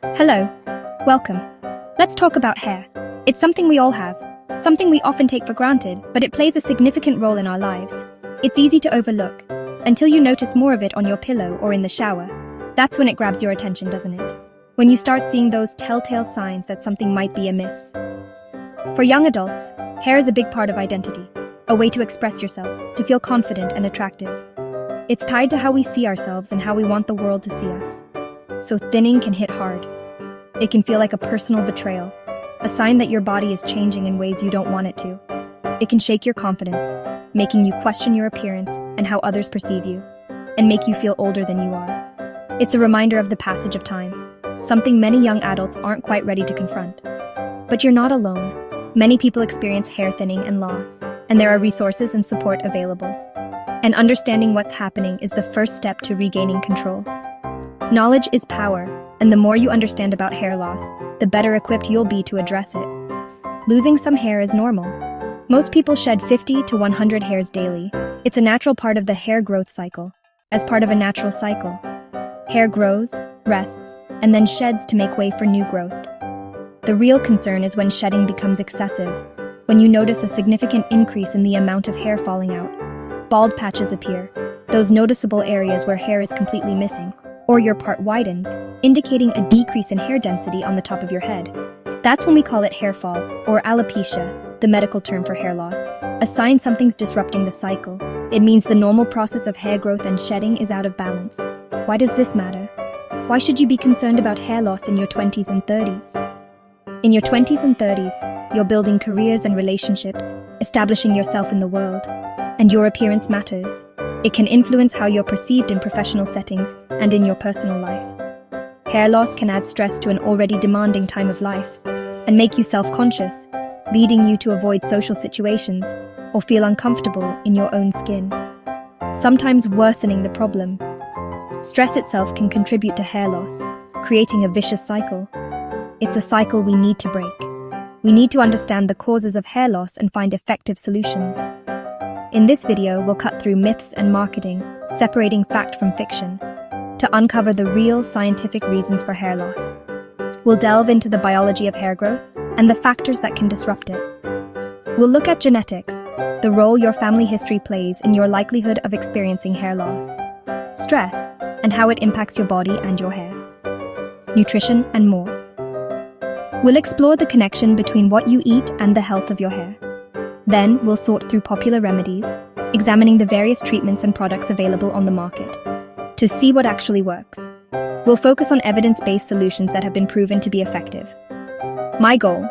Hello. Welcome. Let's talk about hair. It's something we all have, something we often take for granted, but it plays a significant role in our lives. It's easy to overlook, until you notice more of it on your pillow or in the shower. That's when it grabs your attention, doesn't it? When you start seeing those telltale signs that something might be amiss. For young adults, hair is a big part of identity, a way to express yourself, to feel confident and attractive. It's tied to how we see ourselves and how we want the world to see us. So thinning can hit hard. It can feel like a personal betrayal, a sign that your body is changing in ways you don't want it to. It can shake your confidence, making you question your appearance and how others perceive you, and make you feel older than you are. It's a reminder of the passage of time, something many young adults aren't quite ready to confront. But you're not alone. Many people experience hair thinning and loss, and there are resources and support available. And understanding what's happening is the first step to regaining control. Knowledge is power, and the more you understand about hair loss, the better equipped you'll be to address it. Losing some hair is normal. Most people shed 50 to 100 hairs daily. It's a natural part of the hair growth cycle. As part of a natural cycle, hair grows, rests, and then sheds to make way for new growth. The real concern is when shedding becomes excessive, when you notice a significant increase in the amount of hair falling out. Bald patches appear, those noticeable areas where hair is completely missing, or your part widens, indicating a decrease in hair density on the top of your head. That's when we call it hair fall, or alopecia, the medical term for hair loss, a sign something's disrupting the cycle. It means the normal process of hair growth and shedding is out of balance. Why does this matter? Why should you be concerned about hair loss in your 20s and 30s? In your 20s and 30s, you're building careers and relationships, establishing yourself in the world, and your appearance matters. It can influence how you're perceived in professional settings and in your personal life. Hair loss can add stress to an already demanding time of life and make you self-conscious, leading you to avoid social situations or feel uncomfortable in your own skin, sometimes worsening the problem. Stress itself can contribute to hair loss, creating a vicious cycle. It's a cycle we need to break. We need to understand the causes of hair loss and find effective solutions. In this video, we'll cut through myths and marketing, separating fact from fiction, to uncover the real scientific reasons for hair loss. We'll delve into the biology of hair growth and the factors that can disrupt it. We'll look at genetics, the role your family history plays in your likelihood of experiencing hair loss, stress, and how it impacts your body and your hair, nutrition, and more. We'll explore the connection between what you eat and the health of your hair. Then, we'll sort through popular remedies, examining the various treatments and products available on the market, to see what actually works. We'll focus on evidence-based solutions that have been proven to be effective. My goal: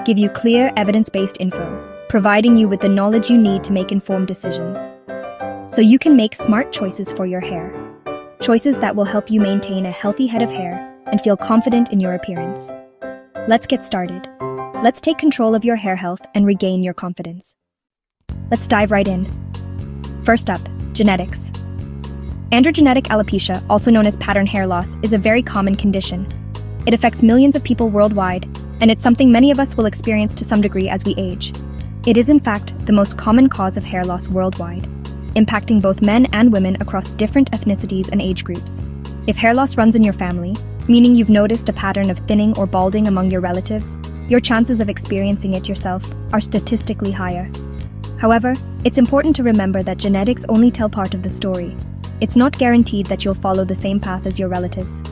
give you clear, evidence-based info, providing you with the knowledge you need to make informed decisions, so you can make smart choices for your hair. Choices that will help you maintain a healthy head of hair and feel confident in your appearance. Let's get started. Let's take control of your hair health and regain your confidence. Let's dive right in. First up, genetics. Androgenetic alopecia, also known as pattern hair loss, is a very common condition. It affects millions of people worldwide, and it's something many of us will experience to some degree as we age. It is in fact the most common cause of hair loss worldwide, impacting both men and women across different ethnicities and age groups. If hair loss runs in your family, meaning you've noticed a pattern of thinning or balding among your relatives, your chances of experiencing it yourself are statistically higher. However, it's important to remember that genetics only tell part of the story. It's not guaranteed that you'll follow the same path as your relatives.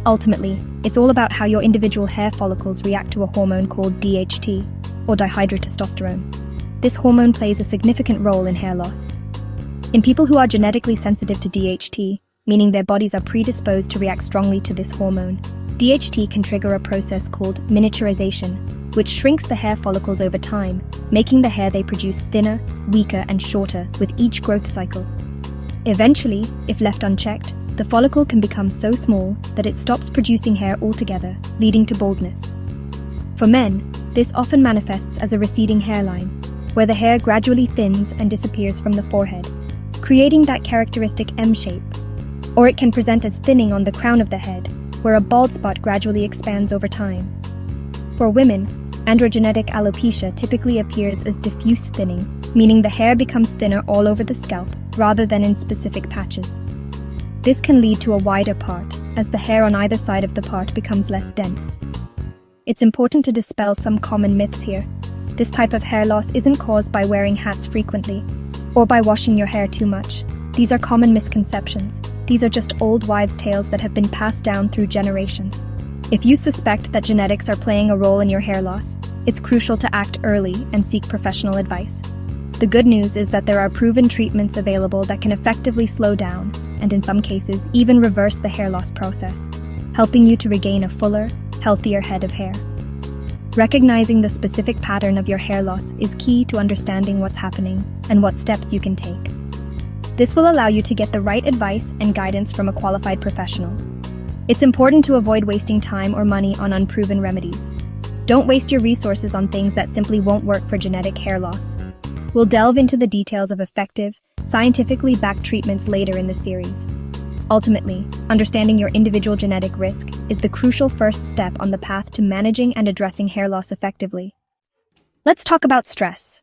Ultimately, it's all about how your individual hair follicles react to a hormone called DHT, or dihydrotestosterone. This hormone plays a significant role in hair loss. In people who are genetically sensitive to DHT, meaning their bodies are predisposed to react strongly to this hormone, DHT can trigger a process called miniaturization, which shrinks the hair follicles over time, making the hair they produce thinner, weaker, and shorter with each growth cycle. Eventually, if left unchecked, the follicle can become so small that it stops producing hair altogether, leading to baldness. For men, this often manifests as a receding hairline, where the hair gradually thins and disappears from the forehead, creating that characteristic M shape. Or it can present as thinning on the crown of the head, where a bald spot gradually expands over time. For women, androgenetic alopecia typically appears as diffuse thinning, meaning the hair becomes thinner all over the scalp rather than in specific patches. This can lead to a wider part, as the hair on either side of the part becomes less dense. It's important to dispel some common myths here. This type of hair loss isn't caused by wearing hats frequently, or by washing your hair too much. These are common misconceptions. These are just old wives' tales that have been passed down through generations. If you suspect that genetics are playing a role in your hair loss, it's crucial to act early and seek professional advice. The good news is that there are proven treatments available that can effectively slow down, and in some cases, even reverse the hair loss process, helping you to regain a fuller, healthier head of hair. Recognizing the specific pattern of your hair loss is key to understanding what's happening and what steps you can take. This will allow you to get the right advice and guidance from a qualified professional. It's important to avoid wasting time or money on unproven remedies. Don't waste your resources on things that simply won't work for genetic hair loss. We'll delve into the details of effective, scientifically backed treatments later in the series. Ultimately, understanding your individual genetic risk is the crucial first step on the path to managing and addressing hair loss effectively. Let's talk about stress.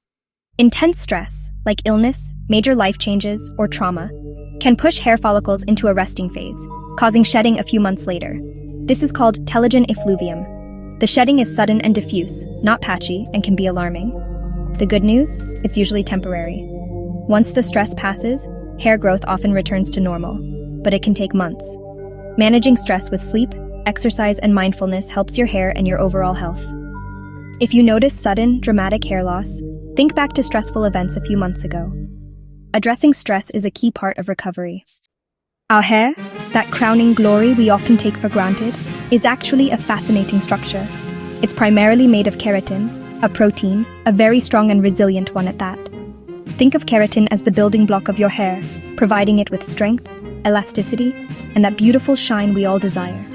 Intense stress, like illness, major life changes, or trauma, can push hair follicles into a resting phase, causing shedding a few months later. This is called telogen effluvium. The shedding is sudden and diffuse, not patchy, and can be alarming. The good news? It's usually temporary. Once the stress passes, hair growth often returns to normal, but it can take months. Managing stress with sleep, exercise, and mindfulness helps your hair and your overall health. If you notice sudden, dramatic hair loss, think back to stressful events a few months ago. Addressing stress is a key part of recovery. Our hair, that crowning glory we often take for granted, is actually a fascinating structure. It's primarily made of keratin, a protein, a very strong and resilient one at that. Think of keratin as the building block of your hair, providing it with strength, elasticity, and that beautiful shine we all desire.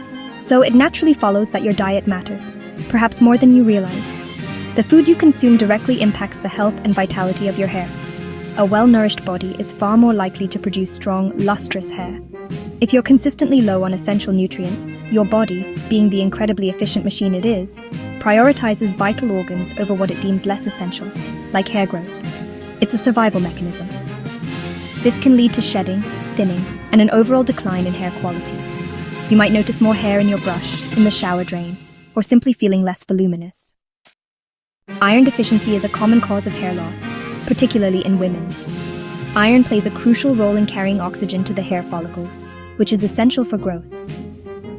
So it naturally follows that your diet matters, perhaps more than you realize. The food you consume directly impacts the health and vitality of your hair. A well-nourished body is far more likely to produce strong, lustrous hair. If you're consistently low on essential nutrients, your body, being the incredibly efficient machine it is, prioritizes vital organs over what it deems less essential, like hair growth. It's a survival mechanism. This can lead to shedding, thinning, and an overall decline in hair quality. You might notice more hair in your brush, in the shower drain, or simply feeling less voluminous. Iron deficiency is a common cause of hair loss, particularly in women. Iron plays a crucial role in carrying oxygen to the hair follicles, which is essential for growth.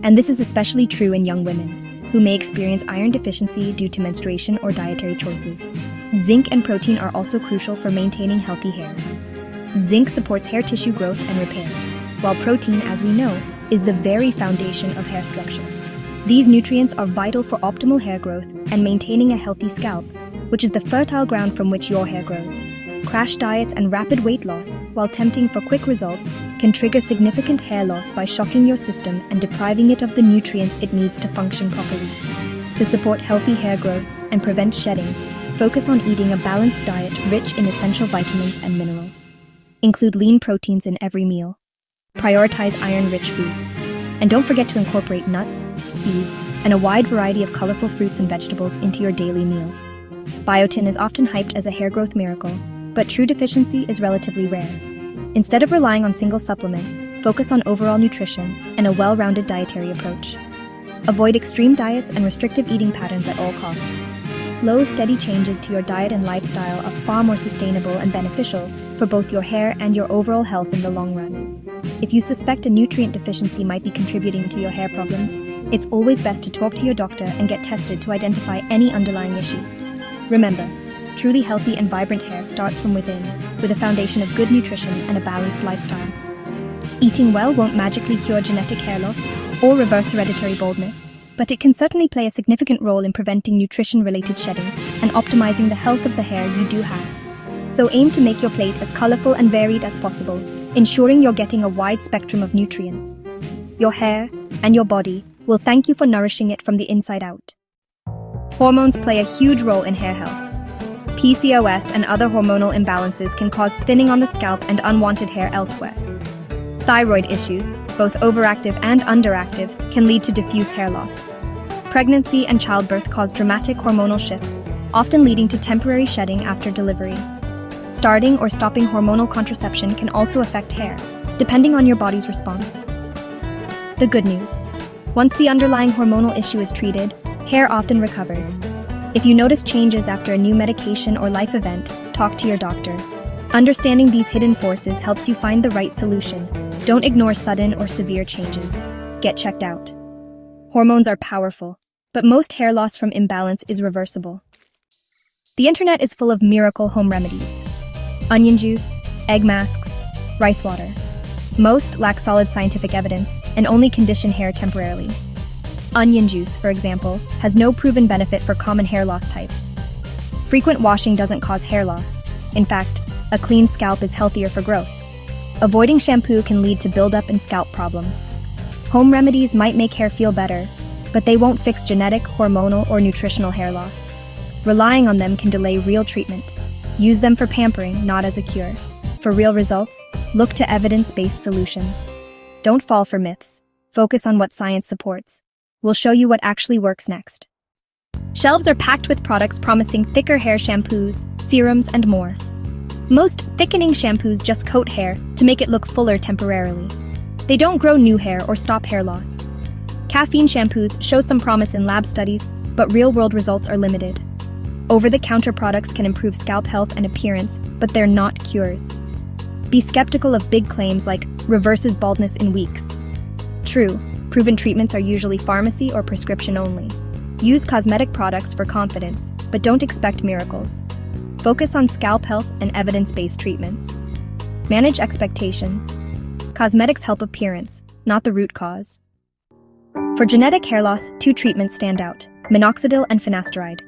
And this is especially true in young women, who may experience iron deficiency due to menstruation or dietary choices. Zinc and protein are also crucial for maintaining healthy hair. Zinc supports hair tissue growth and repair, while protein, as we know, is the very foundation of hair structure. These nutrients are vital for optimal hair growth and maintaining a healthy scalp, which is the fertile ground from which your hair grows. Crash diets and rapid weight loss, while tempting for quick results, can trigger significant hair loss by shocking your system and depriving it of the nutrients it needs to function properly. To support healthy hair growth and prevent shedding, focus on eating a balanced diet rich in essential vitamins and minerals. Include lean proteins in every meal. Prioritize iron-rich foods. And don't forget to incorporate nuts, seeds, and a wide variety of colorful fruits and vegetables into your daily meals. Biotin is often hyped as a hair growth miracle, but true deficiency is relatively rare. Instead of relying on single supplements, focus on overall nutrition and a well-rounded dietary approach. Avoid extreme diets and restrictive eating patterns at all costs. Slow, steady changes to your diet and lifestyle are far more sustainable and beneficial for both your hair and your overall health in the long run. If you suspect a nutrient deficiency might be contributing to your hair problems, it's always best to talk to your doctor and get tested to identify any underlying issues. Remember, truly healthy and vibrant hair starts from within, with a foundation of good nutrition and a balanced lifestyle. Eating well won't magically cure genetic hair loss or reverse hereditary baldness, but it can certainly play a significant role in preventing nutrition-related shedding and optimizing the health of the hair you do have. So aim to make your plate as colorful and varied as possible, ensuring you're getting a wide spectrum of nutrients. Your hair and your body will thank you for nourishing it from the inside out. Hormones play a huge role in hair health. PCOS and other hormonal imbalances can cause thinning on the scalp and unwanted hair elsewhere. Thyroid issues, both overactive and underactive, can lead to diffuse hair loss. Pregnancy and childbirth cause dramatic hormonal shifts, often leading to temporary shedding after delivery. Starting or stopping hormonal contraception can also affect hair, depending on your body's response. The good news. Once the underlying hormonal issue is treated, hair often recovers. If you notice changes after a new medication or life event, talk to your doctor. Understanding these hidden forces helps you find the right solution. Don't ignore sudden or severe changes. Get checked out. Hormones are powerful, but most hair loss from imbalance is reversible. The internet is full of miracle home remedies. Onion juice, egg masks, rice water. Most lack solid scientific evidence and only condition hair temporarily. Onion juice, for example, has no proven benefit for common hair loss types. Frequent washing doesn't cause hair loss. In fact, a clean scalp is healthier for growth. Avoiding shampoo can lead to buildup and scalp problems. Home remedies might make hair feel better, but they won't fix genetic, hormonal, or nutritional hair loss. Relying on them can delay real treatment. Use them for pampering, not as a cure. For real results, look to evidence-based solutions. Don't fall for myths. Focus on what science supports. We'll show you what actually works next. Shelves are packed with products promising thicker hair shampoos, serums, and more. Most thickening shampoos just coat hair to make it look fuller temporarily. They don't grow new hair or stop hair loss. Caffeine shampoos show some promise in lab studies, but real-world results are limited. Over-the-counter products can improve scalp health and appearance, but they're not cures. Be skeptical of big claims like reverses baldness in weeks. True, proven treatments are usually pharmacy or prescription only. Use cosmetic products for confidence, but don't expect miracles. Focus on scalp health and evidence-based treatments. Manage expectations. Cosmetics help appearance, not the root cause. For genetic hair loss, 2 treatments stand out: minoxidil and finasteride.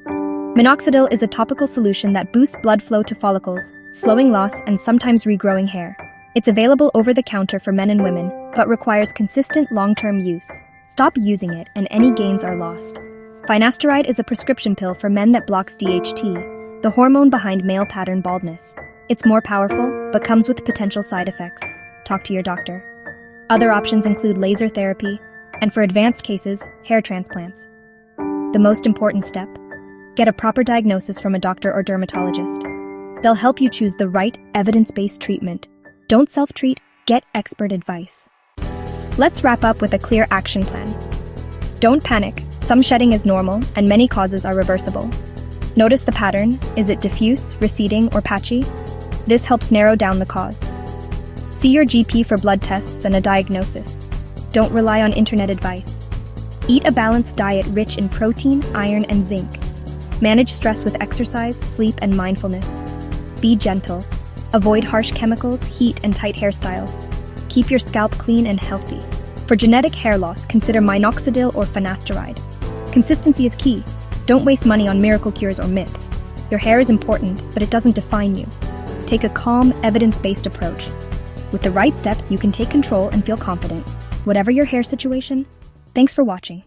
Minoxidil is a topical solution that boosts blood flow to follicles, slowing loss and sometimes regrowing hair. It's available over the counter for men and women, but requires consistent long-term use. Stop using it and any gains are lost. Finasteride is a prescription pill for men that blocks DHT, the hormone behind male pattern baldness. It's more powerful, but comes with potential side effects. Talk to your doctor. Other options include laser therapy, and for advanced cases, hair transplants. The most important step: get a proper diagnosis from a doctor or dermatologist. They'll help you choose the right, evidence-based treatment. Don't self-treat, get expert advice. Let's wrap up with a clear action plan. Don't panic. Some shedding is normal, and many causes are reversible. Notice the pattern. Is it diffuse, receding, or patchy? This helps narrow down the cause. See your GP for blood tests and a diagnosis. Don't rely on internet advice. Eat a balanced diet rich in protein, iron, and zinc. Manage stress with exercise, sleep, and mindfulness. Be gentle. Avoid harsh chemicals, heat, and tight hairstyles. Keep your scalp clean and healthy. For genetic hair loss, consider minoxidil or finasteride. Consistency is key. Don't waste money on miracle cures or myths. Your hair is important, but it doesn't define you. Take a calm, evidence-based approach. With the right steps, you can take control and feel confident. Whatever your hair situation, thanks for watching.